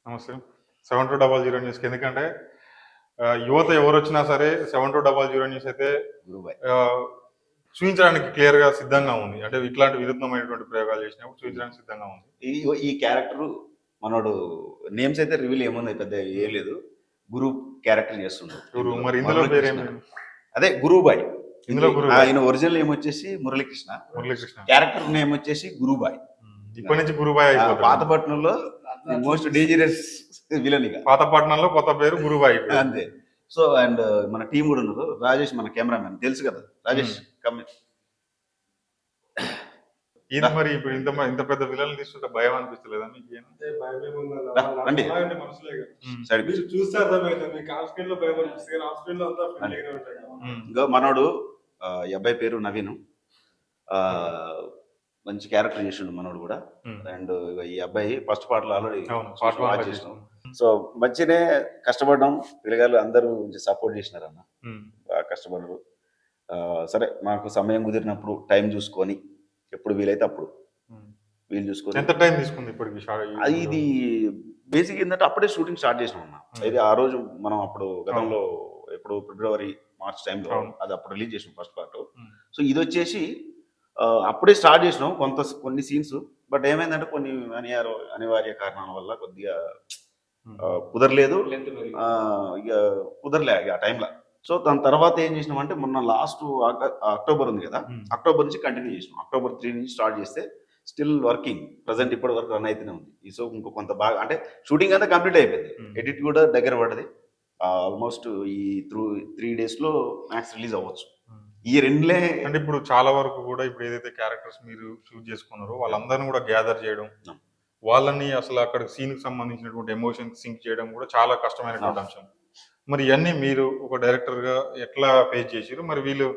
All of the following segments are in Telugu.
నమస్తే. 7200 న్యూస్‌కి ఎందుకంటే యువత ఎవరొచ్చినా సరే 7200 న్యూస్ అయితే గురుబాయ్ ఆహ్, చూయించడానికి క్లియర్‌గా సిద్ధంగా ఉంది. అంటే ఇట్లాంటి వినూత్నమైనటువంటి ప్రయోగాలు చేసినప్పుడు చూయించడానికి సిద్ధంగా ఉంది. ఈ క్యారెక్టర్ మనోడు నేమ్స్ అయితే రివీల్ ఏముంది పెద్ద ఏం లేదు. గురు క్యారెక్టర్ చేస్తుండు. మరి ఇందులో పేరేమి? అదే గురుబాయ్. ఇందులో ఆయన ఒరిజినల్ నేమ్ వచ్చేసి మురళీకృష్ణ. క్యారెక్టర్ నేమ్ వచ్చేసి గురుబాయ్. ఇప్పటి నుంచి గురుబాయ్ అయిపోతాడు. పాతపట్నంలో మోస్ట్ డేంజరస్ విలన్ ఇక. పాతపట్నంలో కొత్త పేరు గురుబాయ్ అంతే. సో అండ్ మన టీం కూడా ఉన్నారు. రాజేష్ మన కెమెరామెన్ తెలుసు కదా రాజేష్. ఇది మరి ఇప్పుడు ఇంత పెద్ద విలన్ తీసుకుంటే భయం అనిపిస్తలేదా మీకు? మనోడు ఈ అబ్బాయి పేరు నవీన్. మంచి క్యారెక్టర్ చేసిండు మనోడు కూడా. అండ్ ఈ అబ్బాయి ఫస్ట్ పాటలో ఆల్రెడీ చేసినాం. సో మంచినే కష్టపడ్డాం. పిల్లగాళ్ళు అందరూ సపోర్ట్ చేసినారు అన్న. బాగా కష్టపడరు. సరే మాకు సమయం కుదిరినప్పుడు టైం చూసుకొని ఎప్పుడు వీలైతే అప్పుడు వీలు చూసుకొని. ఎంత టైం తీసుకుంది ఇప్పటికి? ఇది బేసిక్ ఏంటంటే అప్పుడే షూటింగ్ స్టార్ట్ చేసినాం అన్న. అయితే ఆ రోజు మనం అప్పుడు గతంలో ఎప్పుడు ఫిబ్రవరి మార్చ్ టైంలో అది అప్పుడు రిలీజ్ చేసినాం ఫస్ట్ పార్ట్. సో ఇది వచ్చేసి అప్పుడే స్టార్ట్ చేసినాం కొన్ని సీన్స్. బట్ ఏమైందంటే కొన్ని అనివార్య కారణాల వల్ల కొద్దిగా కుదరలేదు. ఇక కుదరలే ఆ టైంలో. సో దాని తర్వాత ఏం చేసినాం అంటే మొన్న లాస్ట్ అక్టోబర్ ఉంది కదా, అక్టోబర్ నుంచి కంటిన్యూ చేసినాం. అక్టోబర్ 3 నుంచి స్టార్ట్ చేస్తే స్టిల్ వర్కింగ్ ప్రజెంట్ ఇప్పటి వరకు రన్ అయితేనే ఉంది. సో ఇంకో కొంత బాగా అంటే షూటింగ్ అంతా కంప్లీట్ అయిపోయింది. ఎడిట్ కూడా దగ్గర పడ్డది. ఆల్మోస్ట్ ఈ 3 daysలో మ్యాక్స్ రిలీజ్ అవ్వచ్చు. ఈ రెండులే అంటే ఇప్పుడు చాలా వరకు కూడా ఇప్పుడు ఏదైతే క్యారెక్టర్స్ మీరు షూట్ చేసుకున్నారో వాళ్ళందరినీ కూడా గ్యాదర్ చేయడం, వాళ్ళని అసలు అక్కడ సీన్కి సంబంధించినటువంటి ఎమోషన్ సింక్ చేయడం కూడా చాలా కష్టమైనటువంటి అంశం. మరి ఇవన్నీ మీరు ఒక డైరెక్టర్గా ఎట్లా ఫేస్ చేసారు? మరి వీళ్ళు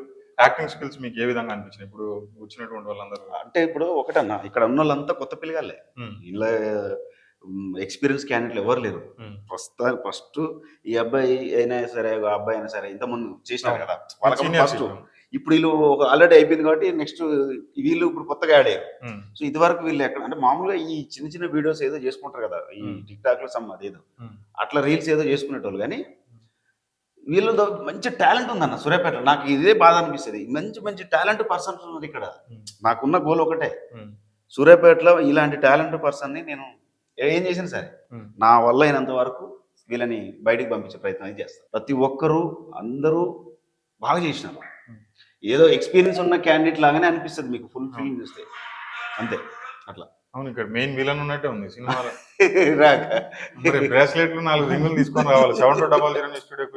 యాక్టింగ్ స్కిల్స్ మీకు ఏ విధంగా అనిపించినాయి ఇప్పుడు వచ్చినటువంటి వాళ్ళందరూ? అంటే ఇప్పుడు ఒకటన్నా ఇక్కడ ఉన్న వాళ్ళంతా కొత్త పిల్లగాళ్ళే. ఇలా ఎక్స్పీరియన్స్ క్యాండిడేట్లు ఎవరు లేరు. ఫస్ట్ ఈ అబ్బాయి అయినా సరే ఆ అబ్బాయి అయినా సరే ఇంతకుముందు చేసినారు కదా వాళ్ళకి ఫస్ట్. ఇప్పుడు వీళ్ళు ఆల్రెడీ అయిపోయింది కాబట్టి నెక్స్ట్ వీళ్ళు ఇప్పుడు కొత్తగా యాడ్ అయ్యారు. సో ఇది వరకు వీళ్ళు ఎక్కడ అంటే మామూలుగా ఈ చిన్న చిన్న వీడియోస్ ఏదో చేసుకుంటారు కదా ఈ టిక్ టాక్ లో అదేదో అట్లా రీల్స్ ఏదో చేసుకునేటోళ్ళు. కానీ వీళ్ళతో మంచి టాలెంట్ ఉందన్న సూర్యాపేట. నాకు ఇదే బాధ అనిపిస్తుంది. మంచి టాలెంట్ పర్సన్స్ ఉన్నారు ఇక్కడ. నాకున్న గోల్ ఒకటే, సూర్యాపేటలో ఇలాంటి టాలెంట్ పర్సన్ ని నేను ఏం చేసినా సరే నా వల్ల అయినంత వరకు వీళ్ళని బయటికి పంపించే ప్రయత్నం చేస్తాను. ప్రతి ఒక్కరూ అందరూ బాగా చేసినారు. ఏదో ఎక్స్పీరియన్స్ ఉన్న క్యాండిడేట్ లాగానే అనిపిస్తుంది మీకు ఫుల్ ఫిల్మ్ చూస్తే. అంతే అట్లా. అవును, ఇక్కడ మెయిన్ విలన్ ఉన్నట్టే ఉంది సినిమాలో. బ్రాస్లెట్ 4 రింగులు తీసుకొని రావాలి. 7200 స్టూడియోకి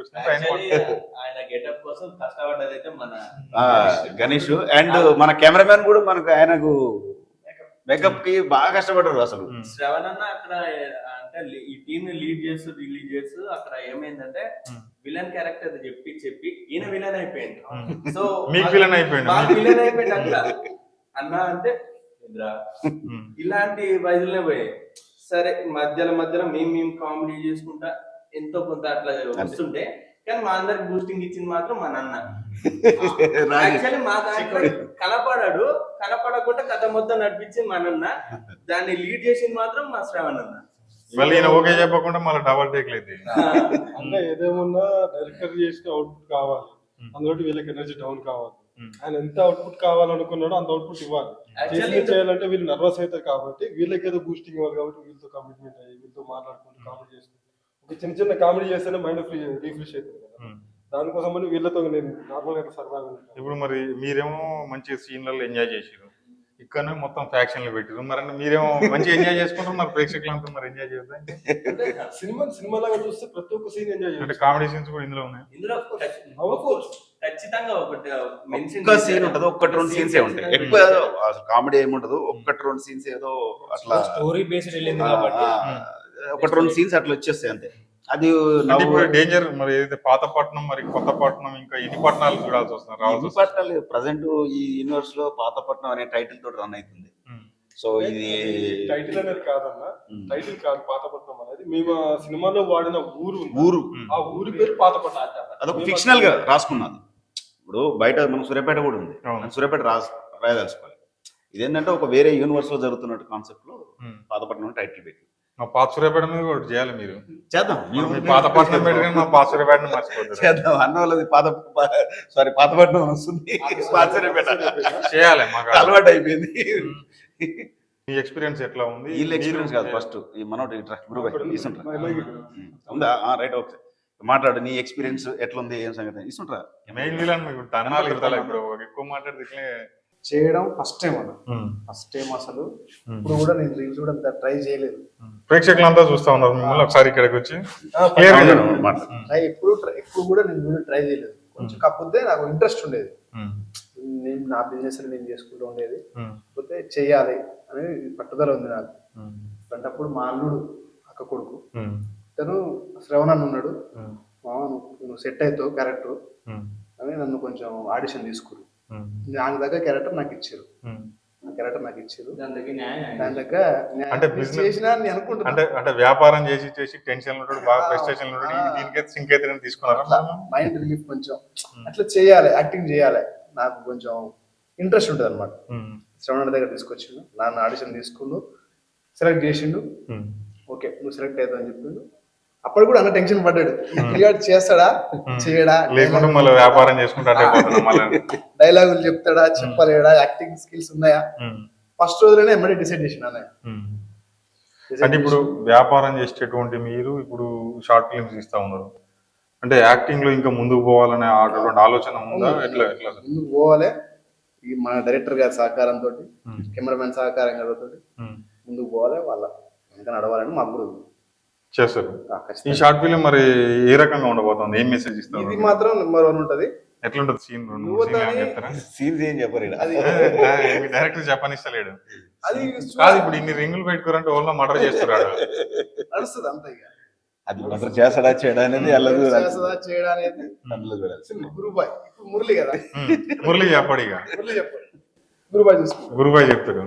ఆయన గెటప్ కోసం కష్టపడ్డదైతే మన గణేష్. అండ్ మన కెమెరామెన్ కూడా మనకు ఆయనకు మేకప్ కి బాగా కష్టపడ్డారు అసలు. శ్రవణ్ అన్న అక్కడ అంటే ఈ టీమ్ ని లీడ్ చేస్తూ అక్కడ ఏమైందంటే విలన్ క్యారెక్టర్ చెప్పి ఈయన విలన్ అయిపోయింది. సో విలన్ అయిపోయింది అట్లా అన్న అంటే ఇలాంటి వయసులోనే పోయాయి. సరే మధ్యలో మేము కామెడీ చేసుకుంటా ఎంతో కొంత అట్లా వస్తుంటే, కానీ మా అందరికి బూస్టింగ్ ఇచ్చింది మాత్రం మా నాన్న. యాక్చువల్లీ మా దాంట్లో కనపడకుండా కథ మొత్తం నడిపించింది మా నాన్న. దాన్ని లీడ్ చేసింది మాత్రం మా శ్రవణ్ అన్న. మళ్ళీ ఓకే చెప్పకుండా మళ్ళీ డబల్ టేక్ లేదు. అంటే ఏదేమన్నా డైరెక్టర్ చేసిన అవుట్పుట్ కావాలి, అందులో వీళ్ళకి ఎనర్జీ డౌన్ కావాలి. ఆయన ఎంత అవుట్పుట్ కావాలనుకున్నాడో అంత అవుట్పుట్ ఇవ్వాలి. చేయాలంటే వీళ్ళు నర్వస్ అవుతారు కాబట్టి వీళ్ళకి ఏదో బూస్టింగ్ ఇవ్వాలి. కాబట్టి వీళ్ళతో కమిట్మెంట్ అయ్యి వీళ్ళతో మాట్లాడుకుంటూ కామెడీ చేసుకుంటూ ఒక చిన్న కామెడీ చేస్తేనే మైండ్ రీఫ్రెష్ అవుతుంది కదా. దానికోసం అని వీళ్ళతో నేను నార్మల్గా సరదాగా. ఇప్పుడు మరి మీరేమో మంచి సీన్లలో ఎంజాయ్ చేసారు, ఇక్కడనే మొత్తం ఫ్యాక్షన్లు పెట్టారు. మరి మీరేమో మంచిగా ఎంజాయ్ చేసుకుంటారు, మరి ప్రేక్షకులు అంతా మరి ఎంజాయ్ చేద్దాం. సినిమా లాగా చూస్తే ప్రతి ఒక్క సీన్ ఎంజాయ్ అంటే కామెడీ సీన్స్ కూడా ఇందులో ఉన్నాయి. ఖచ్చితంగా ఒక్క సీన్ ఉంటది, 1-2 సీన్స్ ఉంటాయి. ఎక్కువ కామెడీ ఏముంటదు, 1-2 సీన్స్ ఏదో అట్లా స్టోరీ బేస్డ్ వెళ్ళింది కాబట్టి 1-2 సీన్స్ అట్లా వచ్చేస్తాయి అంతే. అది డేంజర్. మరి ఏదైతే పాతపట్నం మరి కొత్తపట్నం ఇంకా ఎన్ని పట్టణాలు చూడాల్సి వస్తుంది? పట్టణాలు ప్రజెంట్ ఈ యూనివర్స్ లో పాతపట్నం అనే టైటిల్ తోటి రన్ అవుతుంది. సో ఇది టైటిల్ అనేది కాదన్న, టైటిల్ కాదు పాతపట్నం అనేది. మేము సినిమాలో వాడిన ఊరు ఆ ఊరి పేరు పాతపట్నం. అదొక ఫిక్షనల్ గా రాసుకున్నది. ఇప్పుడు బయట మనకు సూర్యాపేట కూడా ఉంది, సూర్యాపేట రాయదలుచుకోవాలి. ఇదేంటంటే ఒక వేరే యూనివర్స్ లో జరుగుతున్నట్టు కాన్సెప్ట్ లో పాతపట్నం టైటిల్ పెట్టి మా పాత సూర్యాపేట మీద కూడా ఒకటి చేయాలి మీరు. చేద్దాం మీ పాతపట్నం పెట్టుకుని మా పాత సూర్యాపేటని మర్చిపోతారు. చేద్దాం అన్న వాళ్ళది పాతపట్నం వస్తుంది చేయాలి మాకు అలవాటు అయిపోయింది. మీ ఎక్స్పీరియన్స్ ఎట్లా ఉంది? వీళ్ళ ఎక్స్పీరియన్స్ కాదు ఫస్ట్ ఈ మనోటి ఉందా రైట్ ఓకే మాట్లాడు నీ ఎక్స్పీరియన్స్ ఎట్లుంది ఏం సంగతి ఇస్తుంటా మెయిన్ వీళ్ళని మీకు తన్నాలు ఇవ్వాలి. ఇప్పుడు ఎక్కువ మాట్లాడితే ఇట్లే చేయడం ఫస్ట్ టైం ఫస్ట్ టైం అసలు ఇప్పుడు కూడా నేను రీల్స్ కూడా అంత ట్రై చేయలేదు. ప్రేక్షకులంతా చూస్తా ఉన్నారు మిమ్మల్ని, ఒకసారి ఇక్కడికి వచ్చి ఎప్పుడు కూడా నేను వీడియో ట్రై చేయలేదు. కొంచెం కాకపోతే నాకు ఇంట్రెస్ట్ ఉండేది, నేను నా బిజినెస్ నేను చేసుకుంటూ ఉండేది, కాకపోతే చెయ్యాలి అని పట్టుదల ఉంది నాకు. అప్పుడు మా అల్లుడు అక్క కొడుకు తను శ్రవణ్ అని ఉన్నాడు, నువ్వు సెట్ అవుతావు క్యారెక్టర్ అని నన్ను కొంచెం ఆడిషన్ తీసుకురు. దాని దగ్గర క్యారెక్టర్ నాకు ఇచ్చారు, దాని దగ్గర అంటే బిజినెస్ చేసినా అని అనుకుంటున్నా. అంటే వ్యాపారం చేసి టెన్షన్ ఉంటాడు, బాగా ప్రెస్టేషన్ ఉంటాడు, దీనికైతే సింక్ అయితే తీసుకున్నారా? మైండ్ రిలీఫ్ కొంచెం అట్లా చేయాలి, యాక్టింగ్ చేయాలి, నాకు కొంచెం ఇంట్రెస్ట్ ఉంటుంది అనమాట. శ్రవణ దగ్గర తీసుకొచ్చిండు, నన్ను ఆడిషన్ తీసుకుండు, సెలెక్ట్ చేసిండు. ఓకే నువ్వు సెలెక్ట్ అవుతావు అని చెప్పిండు. అప్పుడు కూడా అన్న టెన్షన్ పడ్డాడు, పిల్లగాడు చేస్తాడా చేయడా, లేకుంటే మళ్ళీ వ్యాపారం చేసుకుంటా డైలాగులు చెప్తాడా చెప్పలేడా, యాక్టింగ్ స్కిల్స్ ఉన్నాయా. ఫస్ట్ రోజులోనే ఎమ్మడే డిసైడ్ చేసిన అన్నయ్య. అంటే ఇప్పుడు వ్యాపారం చేసేటటువంటి మీరు ఇప్పుడు షార్ట్ ఫిల్మ్స్ ఇస్తా ఉన్నారు అంటే యాక్టింగ్ లో ఇంకా ముందుకు పోవాలనే అటువంటి ఆలోచన ఉందా? ఎట్లా ముందుకు పోవాలి, ఈ మన డైరెక్టర్ గారి సహకారంతో, కెమెరామెన్ సహకారం తోటి ముందుకు పోవాలి, వాళ్ళ ఇంకా నడవాలని మాకు కూడా చేస్తారు. ఈ షార్ట్ ఫిల్మ్ మరి ఏ రకంగా ఉండబోతుంది, ఏం మెసేజ్ ఇస్తారు? ఇది మాత్రం నెంబర్ 1 ఉంటది. ఎట్లుంటది సీన్? చెప్తారా? సీన్స్ ఏం చెప్పరు డైరెక్టర్ చెప్పనిస్తలేడు. అది కాదు, ఇప్పుడు ఇన్ని రింగులు పెట్టుకోరంటే ఓన్లో మర్డర్ చేస్తున్నాడు, నడుస్తుంది అంత. ఇక అది మర్డర్ చేస్తాడా చేయడా అనేది చేయడా అనేది గురుబాయ్, ఇప్పుడు మురళి కదా, మురళి చెప్పాడు, ఇక గురుబాయ్ చూసుకో, గురుబాయ్ చెప్తాడు.